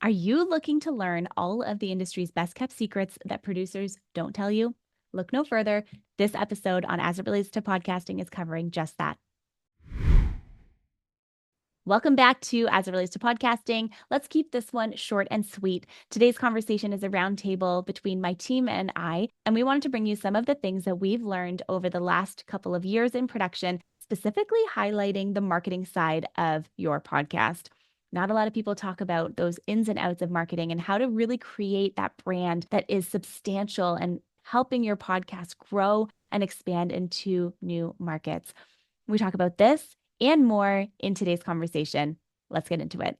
Are you looking to learn all of the industry's best kept secrets that producers don't tell you? Look no further. This episode on As It Relates to Podcasting is covering just that. Welcome back to As It Relates to Podcasting. Let's keep this one short and sweet. Today's conversation is a roundtable between my team and I, and we wanted to bring you some of the things that we've learned over the last couple of years in production, specifically highlighting the marketing side of your podcast. Not a lot of people talk about those ins and outs of marketing and how to really create that brand that is substantial and helping your podcast grow and expand into new markets. We talk about this and more in today's conversation. Let's get into it.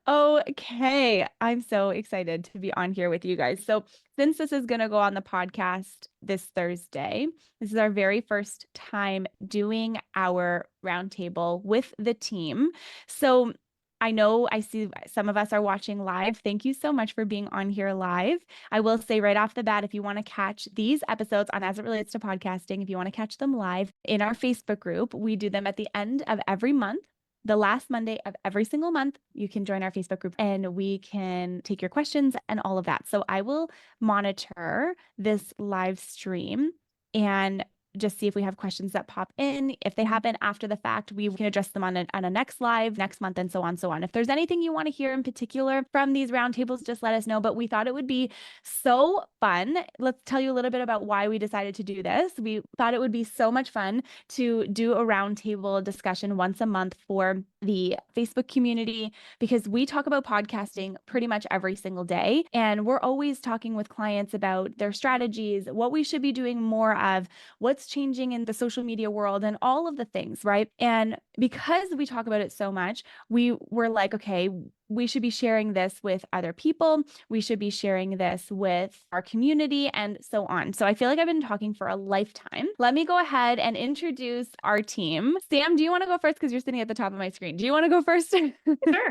Okay, I'm so excited to be on here with you guys. So, since this is going to go on the podcast this Thursday, this is our very first time doing our roundtable with the team. So, I know I see some of us are watching live. Thank you so much for being on here live. I will say right off the bat, if you want to catch these episodes on As It Relates to Podcasting, if you want to catch them live in our Facebook group, we do them at the end of every month. The last Monday of every single month, you can join our Facebook group and we can take your questions and all of that. So I will monitor this live stream and just see if we have questions that pop in. If they happen after the fact, we can address them on a next live next month and so on, so on. If there's anything you want to hear in particular from these roundtables, just let us know. But we thought it would be so fun. Let's tell you a little bit about why we decided to do this. We thought it would be so much fun to do a roundtable discussion once a month for the Facebook community, because we talk about podcasting pretty much every single day. And we're always talking with clients about their strategies, what we should be doing more of, what's changing in the social media world, and all of the things, right? And because we talk about it so much, we were like, okay, we should be sharing this with other people. We should be sharing this with our community and so on. So I feel like I've been talking for a lifetime. Let me go ahead and introduce our team. Sam, do you want to go first? Because you're sitting at the top of my screen. Do you want to go first? Sure.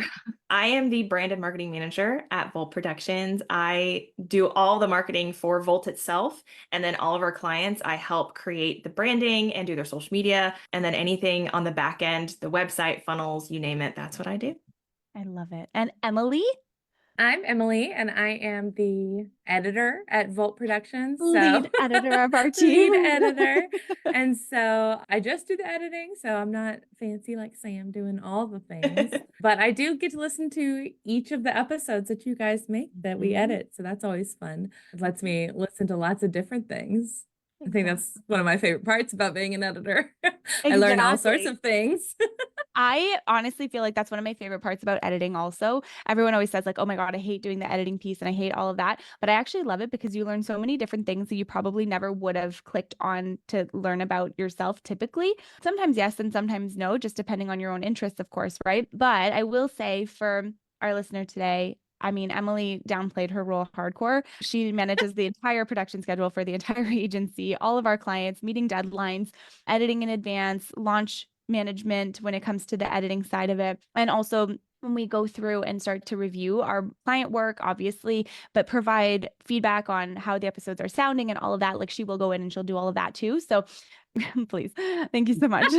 I am the brand and marketing manager at Volt Productions. I do all the marketing for Volt itself, and then all of our clients, I help create the branding and do their social media, and then anything on the back end, the website, funnels, you name it, that's what I do. I love it. And Emily? I'm Emily, and I am the editor at Volt Productions. Lead editor of our team. Lead editor. And so I just do the editing, so I'm not fancy like Sam doing all the things. But I do get to listen to each of the episodes that you guys make that we edit. So that's always fun. It lets me listen to lots of different things. I think that's one of my favorite parts about being an editor. I learn all sorts of things. I honestly feel like that's one of my favorite parts about editing also. Everyone always says like, oh my God, I hate doing the editing piece and I hate all of that. But I actually love it because you learn so many different things that you probably never would have clicked on to learn about yourself typically. Sometimes yes and sometimes no, just depending on your own interests, of course, right? But I will say for our listener today, I mean, Emily downplayed her role hardcore. She manages the entire production schedule for the entire agency, all of our clients, meeting deadlines, editing in advance, launch management when it comes to the editing side of it. And also when we go through and start to review our client work, obviously, but provide feedback on how the episodes are sounding and all of that, like she will go in and she'll do all of that too. So please, thank you so much.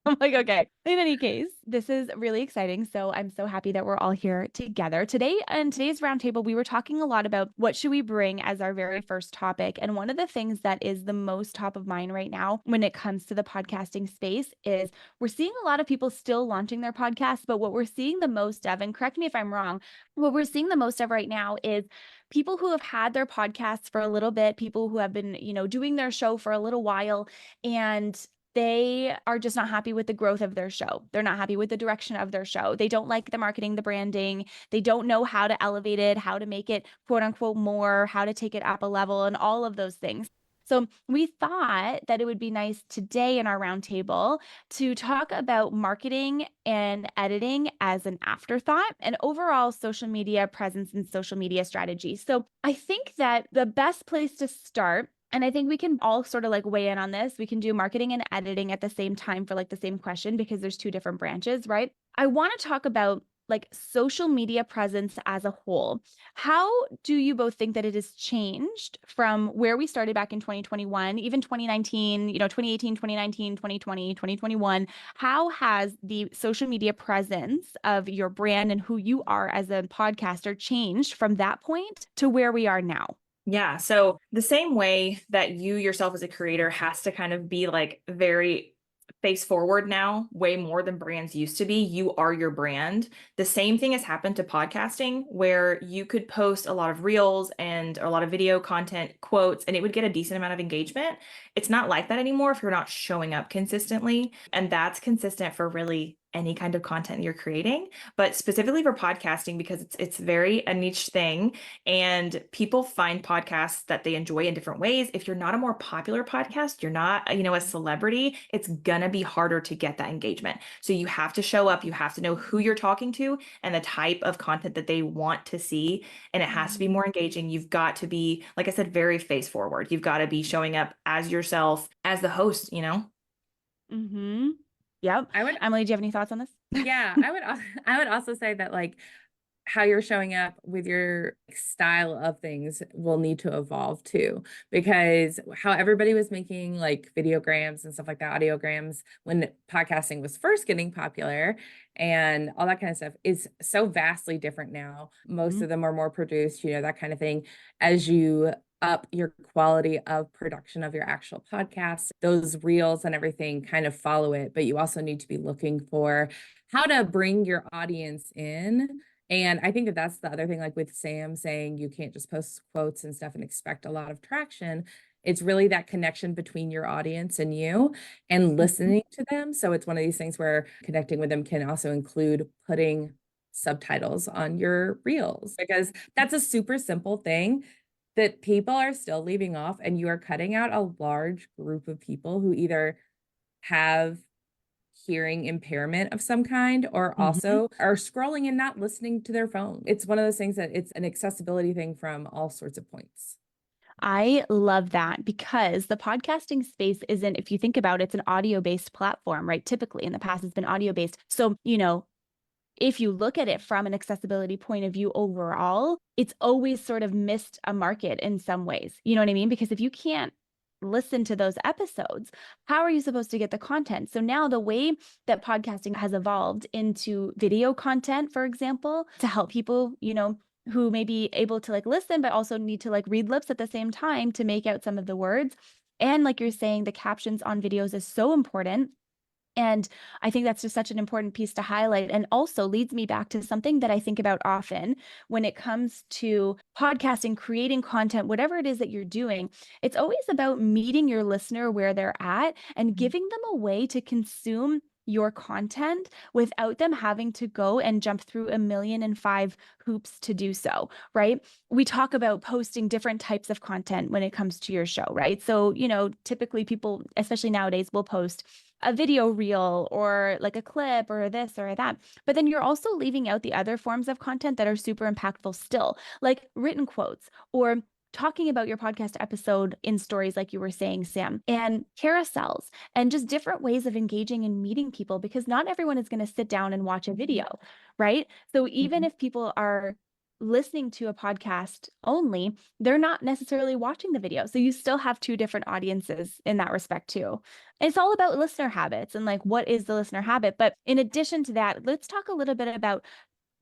I'm like, okay. In any case, this is really exciting. So I'm so happy that we're all here together today. And today's roundtable, we were talking a lot about what should we bring as our very first topic. And one of the things that is the most top of mind right now when it comes to the podcasting space is we're seeing a lot of people still launching their podcasts, but what we're seeing the most of, and correct me if I'm wrong, what we're seeing the most of right now is people who have had their podcasts for a little bit, people who have been, doing their show for a little while, and they are just not happy with the growth of their show. They're not happy with the direction of their show. They don't like the marketing, the branding. They don't know how to elevate it, how to make it quote unquote more, how to take it up a level, and all of those things. So we thought that it would be nice today in our roundtable to talk about marketing and editing as an afterthought and overall social media presence and social media strategy. So I think that the best place to start, and I think we can all sort of like weigh in on this. We can do marketing and editing at the same time for like the same question because there's two different branches, right? I want to talk about like social media presence as a whole. How do you both think that it has changed from where we started back in 2021, even 2019, 2018, 2019, 2020, 2021? How has the social media presence of your brand and who you are as a podcaster changed from that point to where we are now? Yeah. So the same way that you yourself as a creator has to kind of be like very face forward now, way more than brands used to be. You are your brand. The same thing has happened to podcasting, where you could post a lot of reels and a lot of video content, quotes, and it would get a decent amount of engagement. It's not like that anymore if you're not showing up consistently. And that's consistent for really any kind of content you're creating, but specifically for podcasting, because it's very a niche thing, and people find podcasts that they enjoy in different ways. If you're not a more popular podcast, you're not, a celebrity, it's gonna be harder to get that engagement. So you have to show up, you have to know who you're talking to and the type of content that they want to see, and it has to be more engaging. You've got to be, like I said, very face forward. You've got to be showing up as yourself, as the host, Mm-hmm. Yep. Emily, do you have any thoughts on this? Yeah, I would also say that like how you're showing up with your style of things will need to evolve too, because how everybody was making like videograms and stuff like that, audiograms, when podcasting was first getting popular and all that kind of stuff is so vastly different now. Most of them are more produced, that kind of thing. As you up your quality of production of your actual podcast, those reels and everything kind of follow it, but you also need to be looking for how to bring your audience in. And I think that that's the other thing, like with Sam saying you can't just post quotes and stuff and expect a lot of traction. It's really that connection between your audience and you and listening to them. So it's one of these things where connecting with them can also include putting subtitles on your reels, because that's a super simple thing that people are still leaving off, and you are cutting out a large group of people who either have hearing impairment of some kind or also are scrolling and not listening to their phone. It's one of those things that it's an accessibility thing from all sorts of points. I love that, because the podcasting space isn't, if you think about it, it's an audio-based platform, right? Typically in the past, it's been audio-based. So, if you look at it from an accessibility point of view overall, it's always sort of missed a market in some ways. You know what I mean? Because if you can't listen to those episodes, how are you supposed to get the content? So now the way that podcasting has evolved into video content, for example, to help people, who may be able to like listen, but also need to like read lips at the same time to make out some of the words. And like you're saying, the captions on videos is so important. And I think that's just such an important piece to highlight, and also leads me back to something that I think about often when it comes to podcasting, creating content, whatever it is that you're doing. It's always about meeting your listener where they're at and giving them a way to consume your content without them having to go and jump through 1,000,005 hoops to do so, right? We talk about posting different types of content when it comes to your show, right? So, typically people, especially nowadays, will post a video reel or like a clip or this or that. But then you're also leaving out the other forms of content that are super impactful still, like written quotes or talking about your podcast episode in stories, like you were saying, Sam, and carousels, and just different ways of engaging and meeting people, because not everyone is going to sit down and watch a video, right? So even if people are listening to a podcast only, they're not necessarily watching the video. So you still have two different audiences in that respect too. It's all about listener habits and like, what is the listener habit? But in addition to that, let's talk a little bit about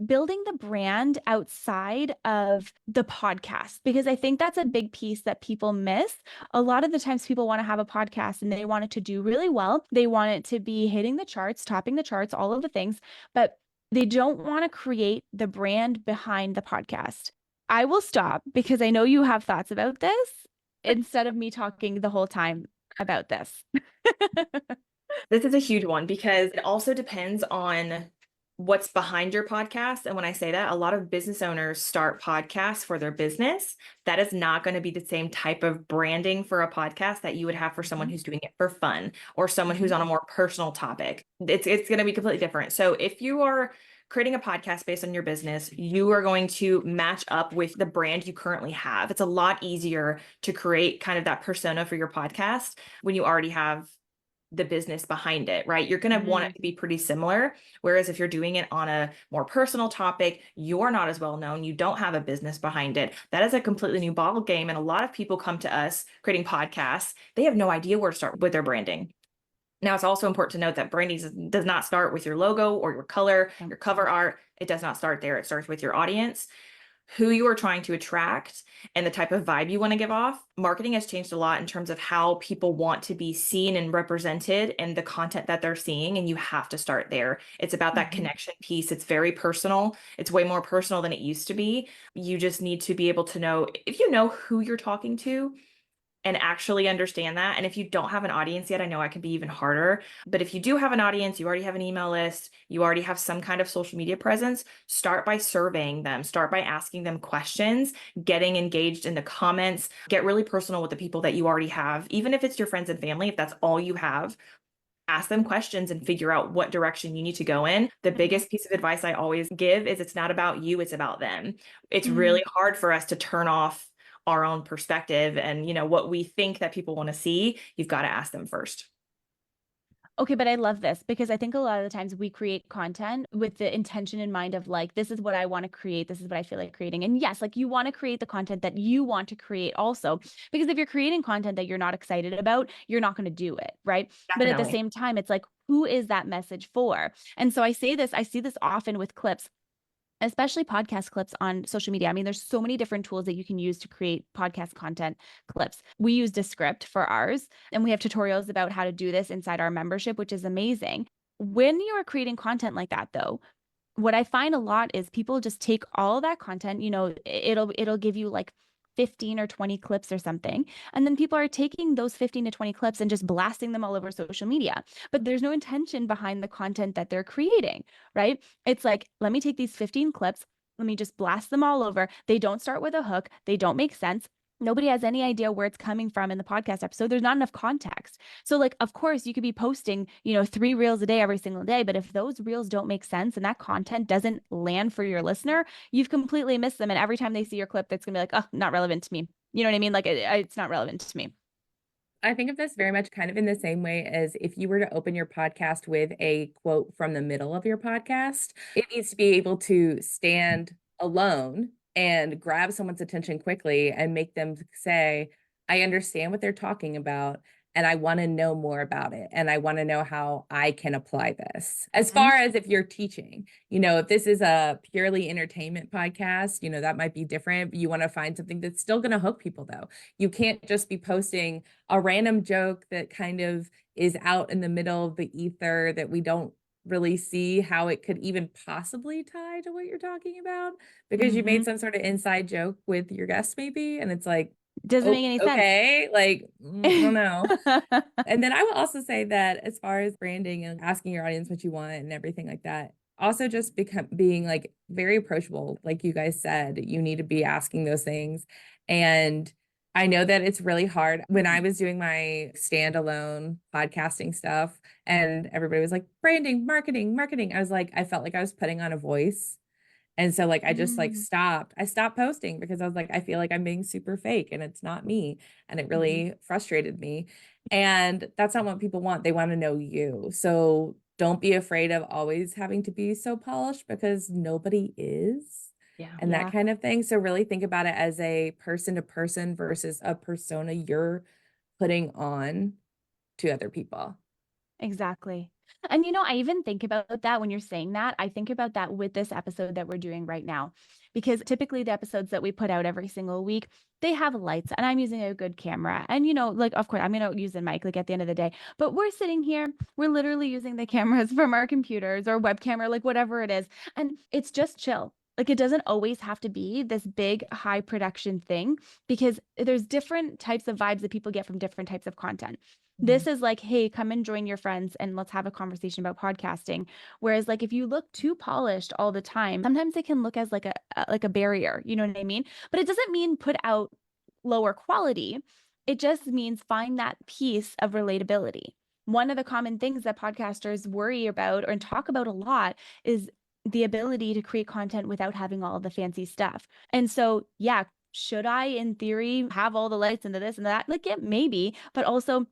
building the brand outside of the podcast, because I think that's a big piece that people miss. A lot of the times people want to have a podcast and they want it to do really well. They want it to be hitting the charts, topping the charts, all of the things, but they don't want to create the brand behind the podcast. I will stop because I know you have thoughts about this instead of me talking the whole time about this. This is a huge one, because it also depends on what's behind your podcast. And when I say that, a lot of business owners start podcasts for their business. That is not going to be the same type of branding for a podcast that you would have for someone who's doing it for fun or someone who's on a more personal topic. It's going to be completely different. So if you are creating a podcast based on your business, you are going to match up with the brand you currently have. It's a lot easier to create kind of that persona for your podcast when you already have the business behind it, right? You're going to want it to be pretty similar. Whereas if you're doing it on a more personal topic, you're not as well known, you don't have a business behind it. That is a completely new ball game. And a lot of people come to us creating podcasts. They have no idea where to start with their branding. Now, it's also important to note that branding does not start with your logo or your color, your cover art. It does not start there. It starts with your audience, who you are trying to attract, and the type of vibe you want to give off. Marketing has changed a lot in terms of how people want to be seen and represented in the content that they're seeing. And you have to start there. It's about that connection piece. It's very personal. It's way more personal than it used to be. You just need to be able to know, if you know who you're talking to, and actually understand that. And if you don't have an audience yet, I know it can be even harder. But if you do have an audience, you already have an email list, you already have some kind of social media presence, start by surveying them, start by asking them questions, getting engaged in the comments, get really personal with the people that you already have. Even if it's your friends and family, if that's all you have, ask them questions and figure out what direction you need to go in. The biggest piece of advice I always give is it's not about you, it's about them. It's really hard for us to turn off our own perspective and, you know, what we think that people want to see. You've got to ask them first. Okay, but I love this because I think a lot of the times we create content with the intention in mind of like, this is what I want to create. This is what I feel like creating. And yes, like you want to create the content that you want to create also, because if you're creating content that you're not excited about, you're not going to do it. Right. Definitely. But at the same time, it's like, who is that message for? And so I see this often with clips, especially podcast clips on social media. I mean, there's so many different tools that you can use to create podcast content clips. We use Descript for ours, and we have tutorials about how to do this inside our membership, which is amazing. When you are creating content like that, though, what I find a lot is people just take all that content, you know, it'll give you like 15 or 20 clips or something. And then people are taking those 15 to 20 clips and just blasting them all over social media. But there's no intention behind the content that they're creating, right? It's like, let me take these 15 clips, let me just blast them all over. They don't start with a hook, they don't make sense. Nobody has any idea where it's coming from in the podcast episode. There's not enough context. So like, of course you could be posting, you know, 3 reels a day every single day, but if those reels don't make sense and that content doesn't land for your listener, you've completely missed them. And every time they see your clip, that's gonna be like, oh, not relevant to me. You know what I mean? Like it's not relevant to me. I think of this very much kind of in the same way as if you were to open your podcast with a quote from the middle of your podcast, it needs to be able to stand alone and grab someone's attention quickly and make them say, I understand what they're talking about and I want to know more about it. And I want to know how I can apply this. As far as if you're teaching, you know, if this is a purely entertainment podcast, you know, that might be different. You want to find something that's still going to hook people though. You can't just be posting a random joke that kind of is out in the middle of the ether that we don't really see how it could even possibly tie to what you're talking about because you made some sort of inside joke with your guest maybe. And it's like, doesn't make any sense. Okay, like, I don't know. And then I will also say that as far as branding and asking your audience what you want and everything like that, also just being like very approachable. Like you guys said, you need to be asking those things. And I know that it's really hard. When I was doing my standalone podcasting stuff and everybody was like, branding, marketing, I was like, I felt like I was putting on a voice. And so like, I just like I stopped posting because I was like, I feel like I'm being super fake and it's not me. And it really frustrated me. And that's not what people want. They want to know you. So don't be afraid of always having to be so polished because nobody is. And that kind of thing. So really think about it as a person to person versus a persona you're putting on to other people. Exactly. And you know, I even think about that when you're saying that. I think about that with this episode that we're doing right now, because typically the episodes that we put out every single week, they have lights and I'm using a good camera. And, you know, like, of course, I'm going to use a mic like at the end of the day, but we're sitting here, we're literally using the cameras from our computers or webcam or like whatever it is. And it's just chill. Like it doesn't always have to be this big high production thing because there's different types of vibes that people get from different types of content. This is like, hey, come and join your friends and let's have a conversation about podcasting. Whereas like if you look too polished all the time, sometimes it can look as like a barrier, you know what I mean? But it doesn't mean put out lower quality. It just means find that piece of relatability. One of the common things that podcasters worry about or talk about a lot is the ability to create content without having all of the fancy stuff. And so, yeah, should I, in theory, have all the lights into this and that? Like, yeah, maybe, but also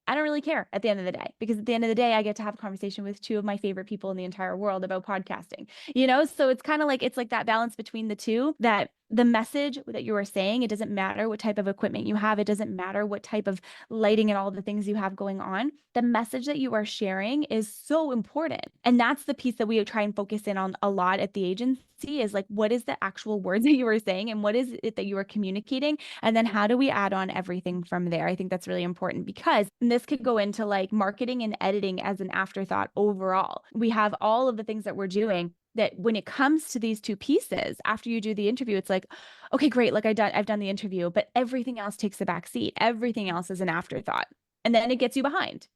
I don't really care at the end of the day, because at the end of the day, I get to have a conversation with two of my favorite people in the entire world about podcasting, So it's kind of like, it's like that balance between the two, that the message that you are saying, it doesn't matter what type of equipment you have. It doesn't matter what type of lighting and all the things you have going on. The message that you are sharing is so important. And that's the piece that we try and focus in on a lot at the agency, is like, what is the actual words that you are saying and what is it that you are communicating? And then how do we add on everything from there? I think that's really important, because this could go into like marketing and editing as an afterthought overall. We have all of the things that we're doing, that when it comes to these two pieces, after you do the interview, it's like, okay, great. Like I've done the interview, but everything else takes a back seat. Everything else is an afterthought. And then it gets you behind,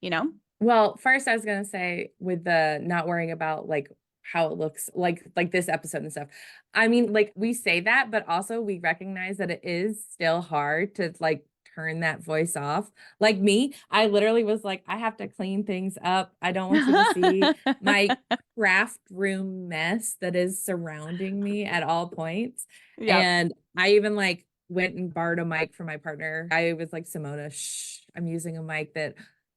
Well, first I was going to say, with the not worrying about like how it looks like this episode and stuff. I mean, like we say that, but also we recognize that it is still hard to like turn that voice off. Like me, I literally was like, I have to clean things up. I don't want you to see my craft room mess that is surrounding me at all points. Yep. And I even like went and borrowed a mic from my partner. I was like, Simona, shh, I'm using a mic that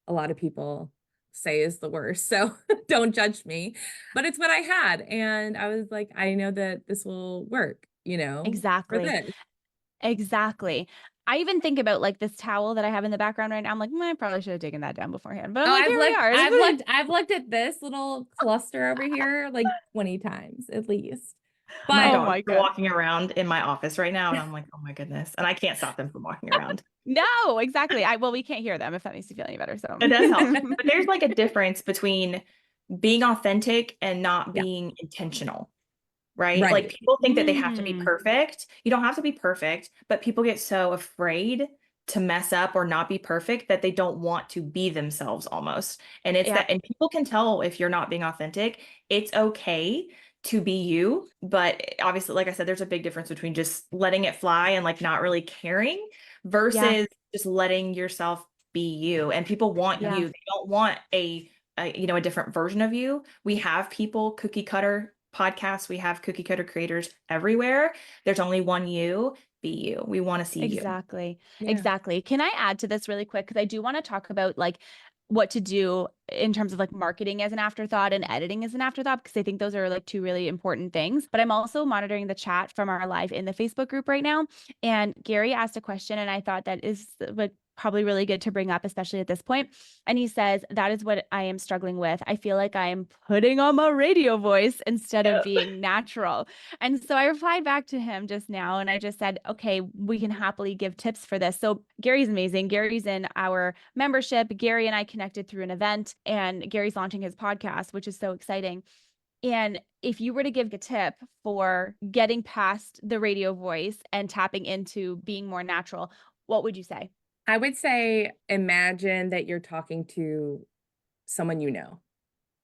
a lot of people say is the worst. So don't judge me, but it's what I had. And I was like, I know that this will work, for Exactly. this. Exactly. I even think about like this towel that I have in the background right now. I'm like, I probably should have taken that down beforehand, but I'm like, here we are. I've looked at this little cluster over here like 20 times at least. My But Oh dogs my are God. walking around in my office right now, and I'm like, oh my goodness. And I can't stop them from walking around. No, exactly. Well, we can't hear them, if that makes you feel any better. So It does help. But there's like a difference between being authentic and not Yeah. being intentional, right? Right. Like people think that they have to be Mm. perfect. You don't have to be perfect, but people get so afraid to mess up or not be perfect that they don't want to be themselves almost. And it's Yeah. that, and people can tell if you're not being authentic. It's okay to be you, but obviously, like I said, there's a big difference between just letting it fly and like not really caring versus just letting yourself be you. And people want Yeah. you. They don't want a different version of you. We have people cookie cutter podcasts. We have cookie cutter creators everywhere. There's only one you. Be you. We want to see you. Exactly. Yeah. Exactly. Can I add to this really quick? Because I do want to talk about like what to do in terms of like marketing as an afterthought and editing as an afterthought, because I think those are like two really important things. But I'm also monitoring the chat from our live in the Facebook group right now. And Gary asked a question, and I thought that is like probably really good to bring up, especially at this point. And he says, that is what I am struggling with. I feel like I am putting on my radio voice instead of being natural. And so I replied back to him just now, and I just said, okay, we can happily give tips for this. So Gary's amazing. Gary's in our membership. Gary and I connected through an event, and Gary's launching his podcast, which is so exciting. And if you were to give a tip for getting past the radio voice and tapping into being more natural, what would you say? I would say, imagine that you're talking to someone you know.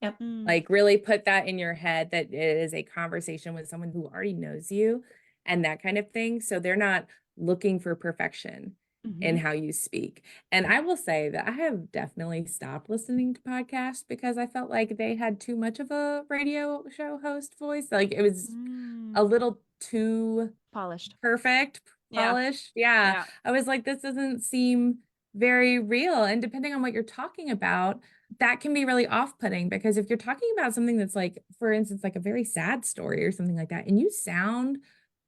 Yep. Like really put that in your head, that it is a conversation with someone who already knows you and that kind of thing. So they're not looking for perfection in how you speak. And I will say that I have definitely stopped listening to podcasts because I felt like they had too much of a radio show host voice. Like it was a little too Polished. perfect, polished. Yeah. I was like, this doesn't seem very real. And depending on what you're talking about, that can be really off-putting, because if you're talking about something that's like, for instance, like a very sad story or something like that, and you sound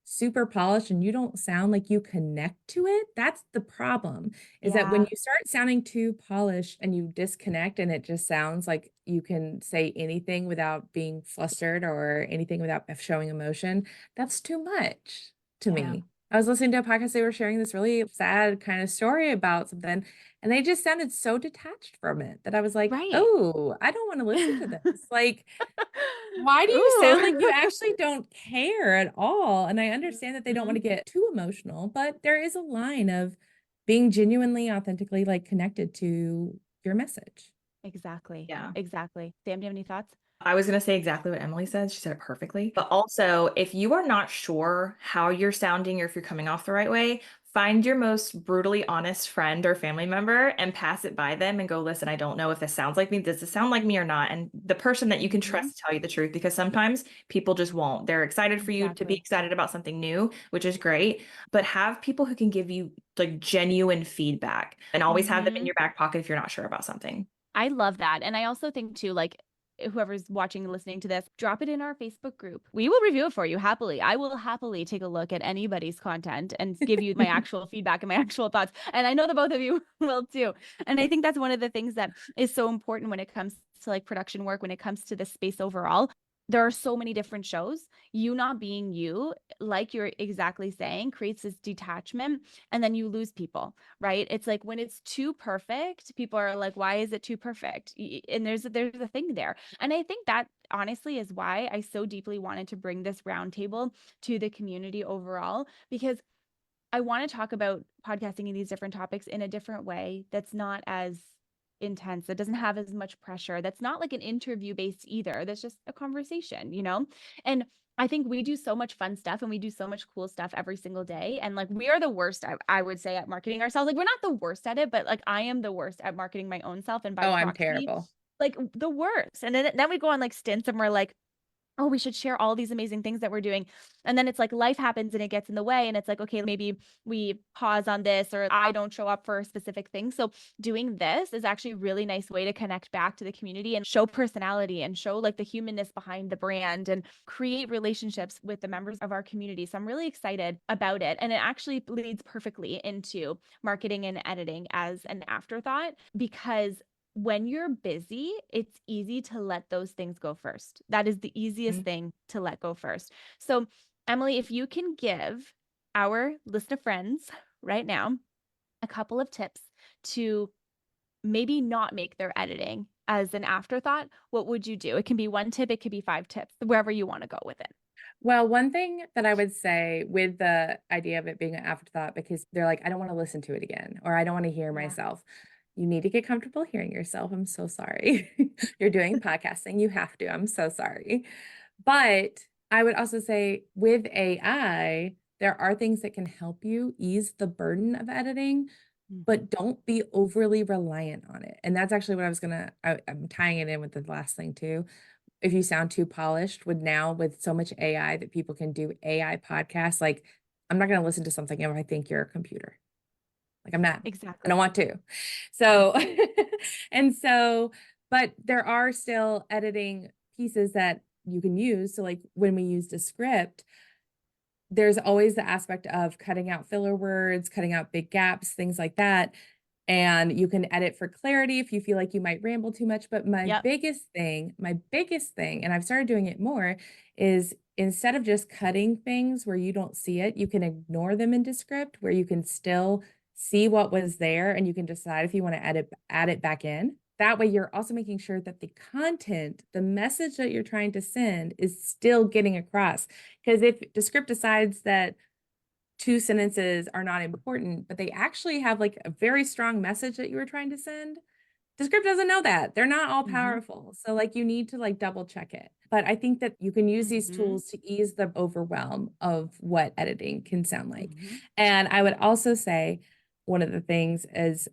super polished and you don't sound like you connect to it, that's the problem, is that when you start sounding too polished and you disconnect and it just sounds like you can say anything without being flustered or anything without showing emotion, that's too much to me. I was listening to a podcast, they were sharing this really sad kind of story about something, and they just sounded so detached from it that I was like, oh, I don't want to listen to this. Like, why do you sound like you actually don't care at all? And I understand that they don't want to get too emotional, but there is a line of being genuinely, authentically like connected to your message. Exactly. Yeah. Exactly. Sam, do you have any thoughts? I was going to say exactly what Emily said. She said it perfectly. But also, if you are not sure how you're sounding or if you're coming off the right way, Find your most brutally honest friend or family member and pass it by them and go, listen, I don't know if this sounds like me. Does this sound like me or not? And the person that you can trust to tell you the truth, because sometimes people just won't. They're excited for you to be excited about something new, which is great, but have people who can give you like genuine feedback and always have them in your back pocket if you're not sure about something. I love that. And I also think too, like, whoever's watching and listening to this, drop it in our Facebook group. We will review it for you happily. I will happily take a look at anybody's content and give you my actual feedback and my actual thoughts. And I know the both of you will too. And I think that's one of the things that is so important when it comes to like production work, when it comes to the space overall. There are so many different shows. You not being you, like you're exactly saying, creates this detachment, and then you lose people, right? It's like when it's too perfect, people are like, why is it too perfect? And there's a thing there. And I think that honestly is why I so deeply wanted to bring this roundtable to the community overall, because I want to talk about podcasting and these different topics in a different way that's not as intense, that doesn't have as much pressure, that's not like an interview based either. That's just a conversation, you know? And I think we do so much fun stuff and we do so much cool stuff every single day. And like we are the worst, I would say, at marketing ourselves. Like we're not the worst at it, but like I am the worst at marketing my own self. And by I'm proxy, terrible. like the worst. And then we go on like stints and we're like, oh, we should share all these amazing things that we're doing. And then it's like life happens and it gets in the way. And it's like, okay, maybe we pause on this or I don't show up for a specific thing. So doing this is actually a really nice way to connect back to the community and show personality and show like the humanness behind the brand and create relationships with the members of our community. So I'm really excited about it. And it actually leads perfectly into marketing and editing as an afterthought, because when you're busy, it's easy to let those things go first. That is the easiest thing to let go first. So, Emily, if you can give our list of friends right now a couple of tips to maybe not make their editing as an afterthought, what would you do? It can be one tip, it could be 5 tips, wherever you want to go with it. Well, one thing that I would say with the idea of it being an afterthought, because they're like, I don't want to listen to it again, or I don't want to hear myself. You need to get comfortable hearing yourself. I'm so sorry. You're doing podcasting. You have to. I'm so sorry. But I would also say with AI, there are things that can help you ease the burden of editing, but don't be overly reliant on it. And that's actually what I'm tying it in with the last thing too. If you sound too polished with so much AI that people can do AI podcasts, like I'm not going to listen to something if I think you're a computer. Like I'm not, Exactly. I don't want to. So, but there are still editing pieces that you can use. So like when we use the script, there's always the aspect of cutting out filler words, cutting out big gaps, things like that. And you can edit for clarity if you feel like you might ramble too much. But my biggest thing, and I've started doing it more, is instead of just cutting things where you don't see it, you can ignore them into script where you can still see what was there and you can decide if you want to add it back in. That way you're also making sure that the content, the message that you're trying to send is still getting across. Because if the script decides that 2 sentences are not important, but they actually have like a very strong message that you were trying to send, the script doesn't know that. They're not all powerful. So like you need to like double check it. But I think that you can use these tools to ease the overwhelm of what editing can sound like. And I would also say one of the things is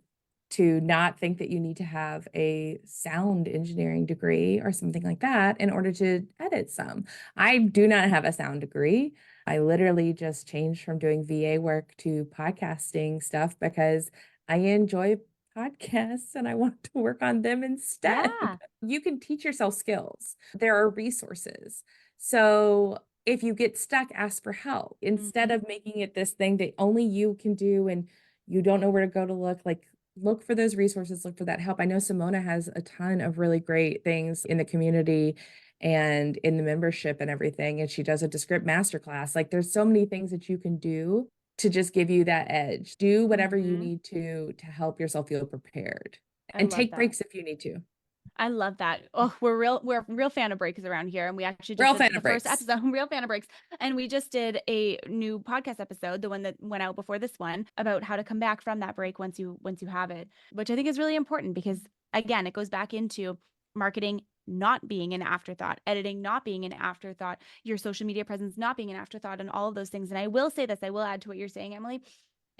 to not think that you need to have a sound engineering degree or something like that in order to edit some. I do not have a sound degree. I literally just changed from doing VA work to podcasting stuff because I enjoy podcasts and I want to work on them instead. Yeah. You can teach yourself skills. There are resources. So if you get stuck, ask for help instead of making it this thing that only you can do and you don't know where to go to look for those resources, look for that help. I know Simona has a ton of really great things in the community and in the membership and everything. And she does a Descript masterclass. Like there's so many things that you can do to just give you that edge. Do whatever you need to help yourself feel prepared and take breaks if you need to. I love that. Oh, we're a real fan of breaks around here. And we actually just did the first episode, real fan of breaks. And we just did a new podcast episode, the one that went out before this one, about how to come back from that break once you have it, which I think is really important because again, it goes back into marketing not being an afterthought, editing not being an afterthought, your social media presence not being an afterthought, and all of those things. And I will say this, I will add to what you're saying, Emily.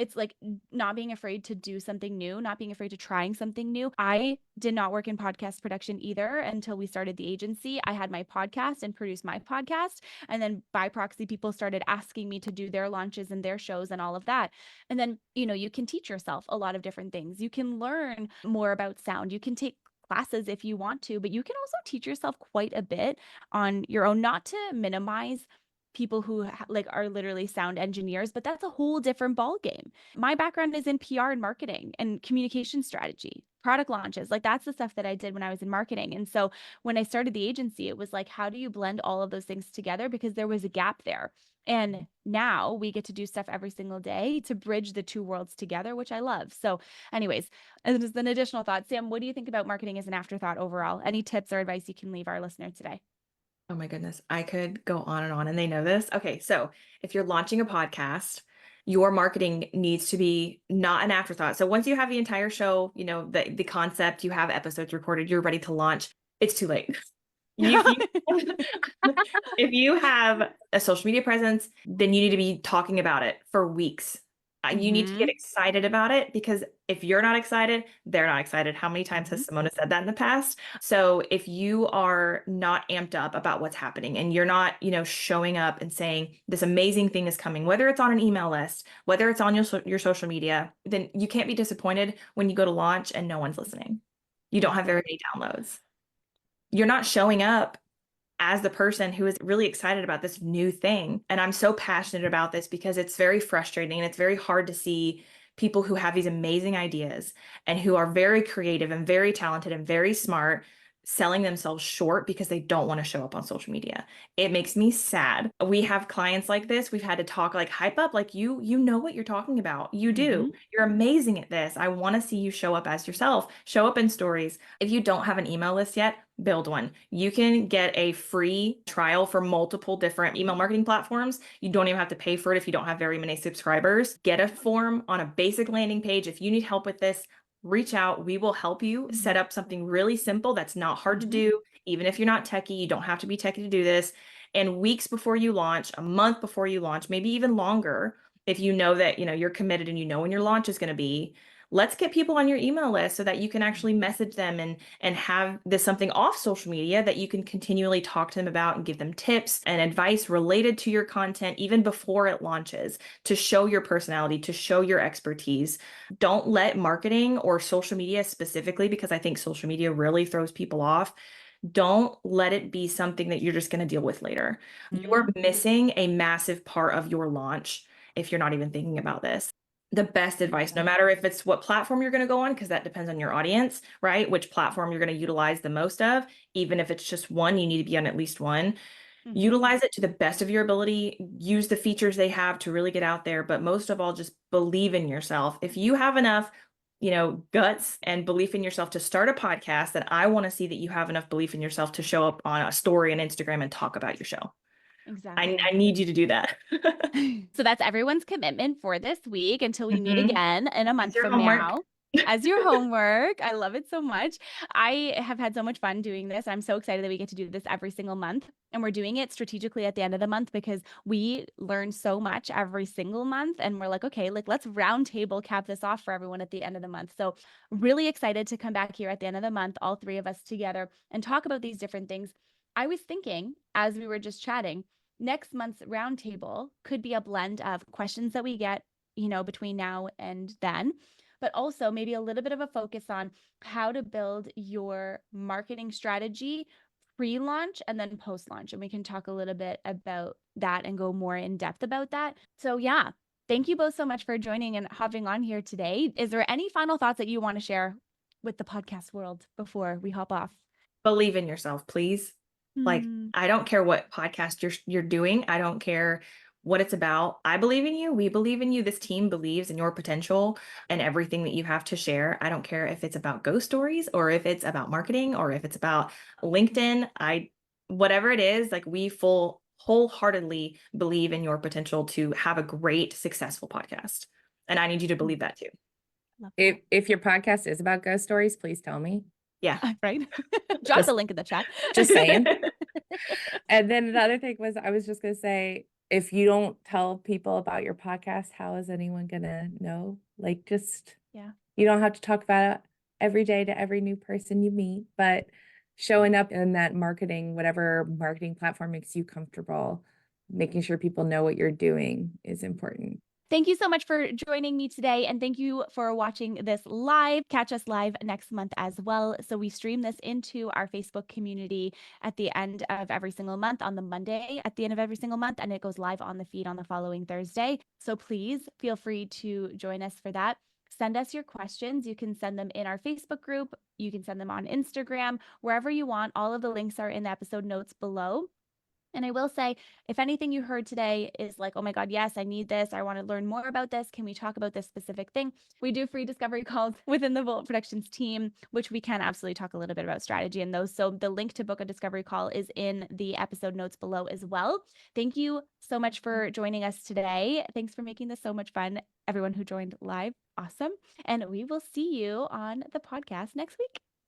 It's like not being afraid to do something new, not being afraid to trying something new. I did not work in podcast production either until we started the agency. I had my podcast and produced my podcast. And then by proxy, people started asking me to do their launches and their shows and all of that. And then, you can teach yourself a lot of different things. You can learn more about sound. You can take classes if you want to, but you can also teach yourself quite a bit on your own, not to minimize people who like are literally sound engineers, but that's a whole different ball game. My background is in PR and marketing and communication strategy, product launches. Like that's the stuff that I did when I was in marketing. And so when I started the agency, it was like, how do you blend all of those things together? Because there was a gap there. And now we get to do stuff every single day to bridge the two worlds together, which I love. So anyways, as an additional thought, Sam, what do you think about marketing as an afterthought overall? Any tips or advice you can leave our listeners today? Oh my goodness, I could go on and they know this. Okay, so if you're launching a podcast, your marketing needs to be not an afterthought. So once you have the entire show, the concept, you have episodes recorded, you're ready to launch, it's too late. If you have a social media presence, then you need to be talking about it for weeks. You need to get excited about it, because if you're not excited, they're not excited. How many times has Simona said that in the past? So if you are not amped up about what's happening and you're not, showing up and saying this amazing thing is coming, whether it's on an email list, whether it's on your social media, then you can't be disappointed when you go to launch and no one's listening. You don't have very many downloads. You're not showing up as the person who is really excited about this new thing. And I'm so passionate about this because it's very frustrating and it's very hard to see people who have these amazing ideas and who are very creative and very talented and very smart selling themselves short because they don't want to show up on social media. It makes me sad. We have clients like this. We've had to talk, like, hype up, like, you know what you're talking about. You do. You're amazing at this. I want to see you show up as yourself, show up in stories. If you don't have an email list yet, build one. You can get a free trial for multiple different email marketing platforms. You don't even have to pay for it if you don't have very many subscribers. Get a form on a basic landing page. If you need help with this, reach out. We will help you set up something really simple that's not hard to do. Even if you're not techie, you don't have to be techie to do this. And weeks before you launch, a month before you launch, maybe even longer, if you know that, you're committed and you know when your launch is going to be, let's get people on your email list so that you can actually message them and have this something off social media that you can continually talk to them about and give them tips and advice related to your content even before it launches, to show your personality, to show your expertise. Don't let marketing or social media specifically, because I think social media really throws people off, don't let it be something that you're just going to deal with later. You are missing a massive part of your launch if you're not even thinking about this. The best advice, no matter if it's what platform you're going to go on, because that depends on your audience, right? Which platform you're going to utilize the most of. Even if it's just one, you need to be on at least one. Utilize it to the best of your ability. Use the features they have to really get out there. But most of all, just believe in yourself. If you have enough, guts and belief in yourself to start a podcast, then I want to see that you have enough belief in yourself to show up on a story on Instagram and talk about your show. Exactly. I need you to do that. So that's everyone's commitment for this week until we meet again in a month from now. As your homework. I love it so much. I have had so much fun doing this. I'm so excited that we get to do this every single month. And we're doing it strategically at the end of the month because we learn so much every single month. And we're like, okay, let's roundtable cap this off for everyone at the end of the month. So really excited to come back here at the end of the month, all three of us together, and talk about these different things. I was thinking as we were just chatting, next month's roundtable could be a blend of questions that we get, between now and then, but also maybe a little bit of a focus on how to build your marketing strategy pre-launch and then post-launch. And we can talk a little bit about that and go more in depth about that. So yeah, thank you both so much for joining and hopping on here today. Is there any final thoughts that you want to share with the podcast world before we hop off? Believe in yourself, please. Like, I don't care what podcast you're doing. I don't care what it's about. I believe in you. We believe in you. This team believes in your potential and everything that you have to share. I don't care if it's about ghost stories or if it's about marketing or if it's about LinkedIn. Whatever it is, like, we wholeheartedly believe in your potential to have a great, successful podcast. And I need you to believe that too. If your podcast is about ghost stories, please tell me. Yeah. Right. Drop the link in the chat. Just saying. And then another thing was, I was just going to say, if you don't tell people about your podcast, how is anyone gonna know? Like, just, Yeah. you don't have to talk about it every day to every new person you meet, but showing up in that marketing, whatever marketing platform makes you comfortable, making sure people know what you're doing is important. Thank you so much for joining me today. And thank you for watching this live. Catch us live next month as well. So we stream this into our Facebook community at the end of every single month, on the Monday at the end of every single month. And it goes live on the feed on the following Thursday. So please feel free to join us for that. Send us your questions. You can send them in our Facebook group. You can send them on Instagram, wherever you want. All of the links are in the episode notes below. And I will say, if anything you heard today is like, oh my God, yes, I need this. I want to learn more about this. Can we talk about this specific thing? We do free discovery calls within the Volt Productions team, which we can absolutely talk a little bit about strategy in those. So the link to book a discovery call is in the episode notes below as well. Thank you so much for joining us today. Thanks for making this so much fun. Everyone who joined live, awesome. And we will see you on the podcast next week.